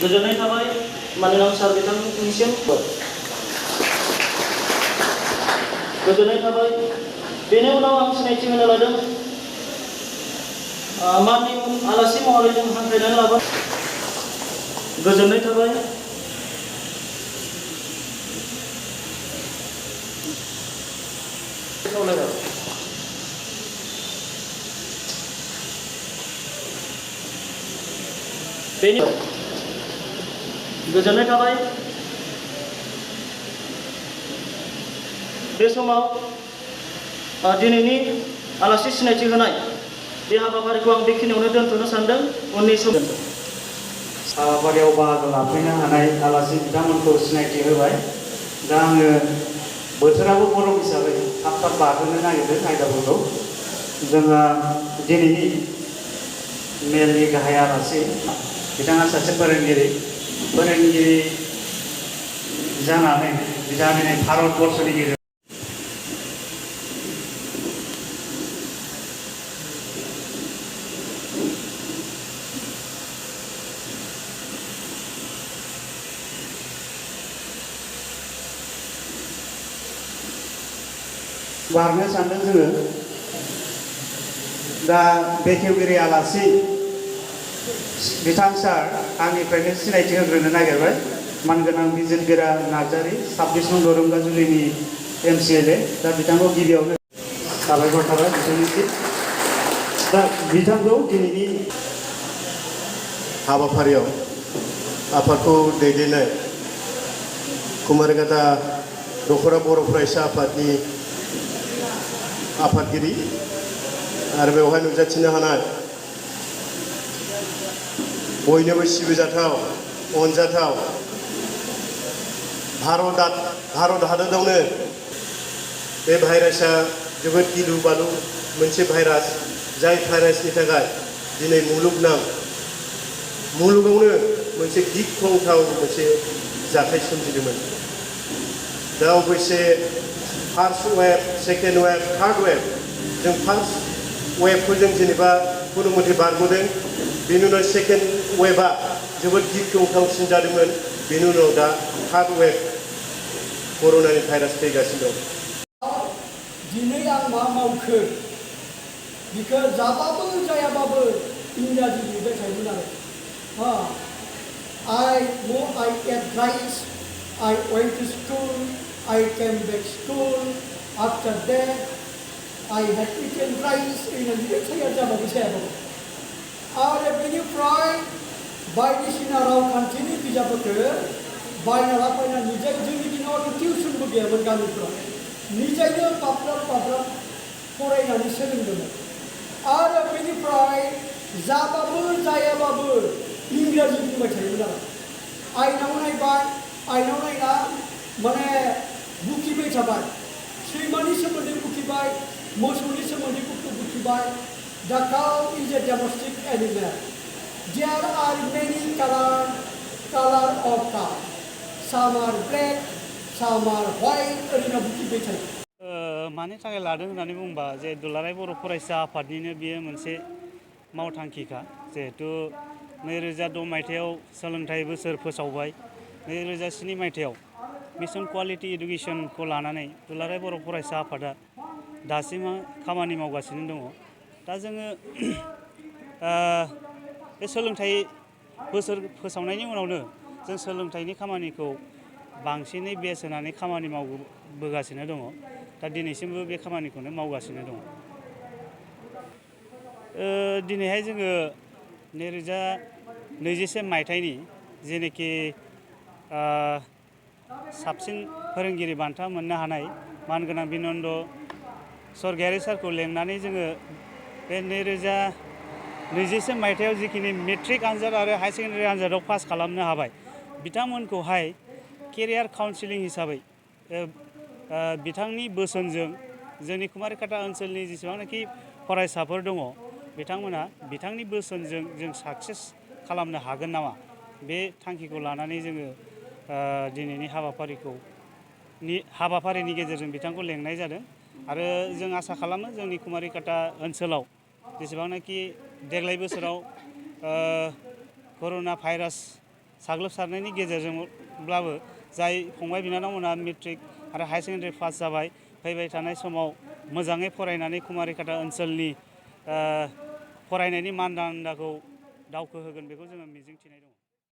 गोजोननाय थाबाय मानगोनां सार बिथांनिसिम गोजोननाय थाबाय। बेनि उनाव आं सिनायथि होनो लादों माननि आलासि महरै जों हांख्रायनानै लाबाय। गोजोननाय थाबाय। बेनि गोजोननाय थाबाय। बे समाव दिनैनि आलासि सिनायथि होनाय बे हाबाफारिखौ आं बेखिनियावनो दोनथ'नो सानदों। उननि समाव हाबाफारियाव बाहागो लाफैनो हानाय आलासि बिथांमोनखौ सिनायथि होबाय। दा आङो बोथोराबो गरम हिसाबै थाब थाब बारहोनो नागिरदों आयदाफोरखौ। जोंहा दिनैनि मेलनि गाहाय आलासि बिथाङा सासे फोरोंगिरि जानानै बिथाङा दिनै भारतबर्षनि गेजेराव बारनो सानदों जोङो। दा बेखेवगिरि आलासि बिथां सार आंनिफ्रायनो सिनायथि होग्रोनो नागिरबाय। मानगोनां बिजिरगोरा नार्जारी 26 नं दरंगाजुलिनि MCLA। दा बिथांखौ गिबियावनो साबायखर थाबाय बिथांनिसिम। दा बिथांखौ दिनैनि हाबाफारियाव आफादखौ दैदेननाय कुमारिघाटा दख'रा बर' फरायसा आफादनि आफादगिरि आरो बेवहाय नुजाथिनो हानाय बयनोबो सिबिजाथाव अनजाथाव भारत हादोरावनो बे भाइरासआ जोबोद गिलु बालु मोनसे भाइरास, जाय भाइरासनि थाखाय दिनै मुलुगावनो मोनसे गिख्रंथाव मोनसे जाथाय सोमजिदोंमोन। दा अबयसे first wave, second wave, third wave, जों फार्स्ट वेवखौ जों जेनेबा खुनु मथे बारग'दों। बेनि उनाव सेकेन्ड वेवआ जोबोद गिख्रंथावसिन जादोंमोन। बेनि उनाव दा थार्ड वेव कर'नानि भाइरास फैगासिनो दं। दिनै आं मा मावखो बिखौ जाबाबो जायाबाबो इंराजि लिरबाय थायोमोन आरो। I ate rice, I went to school, I came back school, after that I had eaten rice होननानै लिरबाय थायो जाबाबो जायाबाबो। आरो बेनिफ्राय बायदिसिना रावखान्थिनि बिजाबफोरखौ बायना लाफैनानै निजे जोंनि दिनावथ' टिउसनबो गैयामोन गामिफ्राव। निजेनो पाब्लाब फरायनानै सोलोंदोंमोन। आरो बेनिफ्राय जाबाबो जायाबाबो इंराजि बुंबाय थायोमोन आरो। आइनाव नायबाय, आइनाव नायना माने बुखिबाय थाबाय। सैमानि सोमोन्दै बुखिबाय, मोसौनि सोमोन्दै बुखिबाय। The cow is a domestic animal. There are many color of cow. Some are black, some are white. ओरैनो बुखिबाय थायो। मानि थाखाय लादों होननानै बुंबा जे दुलाराय बर' फरायसा आफादनिनो बियो मोनसे मावथांखिखा। जिहेथु 2002 मायथाइयाव सोलोंथाइ बोसोर फोसावबाय। 2007 मायथाइयाव मिशन क्वालिटी इडुकेसनखौ लानानै दुलाराय बर' फरायसा आफादा दासिम खामानि मावगासिनो दङ। दा जोङो बे सोलोंथाइ बोसोर फोसावनायनि उनावनो जों सोलोंथाइनि खामानिखौ बांसिनै बेस होनानै खामानि मावबोगासिनो दङ। दा दिनैसिमबो बे खामानिखौनो मावगासिनो दङ। दिनैहाय जोङो 2021 मायथाइनि जेनोखि साबसिन फोरोंगिरि बान्था मोननो हानाय मानगोनां बिनन्द स्वर्गियारि सारखौ लेंनानै जोङो बे 2021 मायथाइयाव जिखिनि मेट्रिक आनजाद आरो हायार सेकेन्डारि आनजादाव पास खालामनो हाबाय बिथांमोनखौहाय केरियार काउन्सिलिं हिसाबै बिथांनि बोसोनजों जोंनि कुमारिघाटा ओनसोलनि जेसेबांनाखि फरायसाफोर दङ बिथांमोना बिथांनि बोसोनजों जों साक्सेस खालामनो हागोन नामा बे थांखिखौ लानानै जोङो दिनैनि हाबाफारिनि गेजेरजों बिथांखौ लेंनाय जादों। आरो जों आसा खालामो जोंनि कुमारिघाटा ओनसोलाव जेसेबांनाखि देग्लाय बोसोराव कर'ना भाइरास साग्लोबसारनायनि गेजेरजोंब्लाबो जाय फंबाय बिनानावमोना मेट्रिक आरो हायार सेकेन्डारि पास जाबाय फैबाय थानाय समाव मोजाङै फरायनानै कुमारिकाटा ओनसोलनि फरायनायनि मानदान्दाखौ दावखोहोगोन बेखौ जोङो मिजिंथिनाय दङ।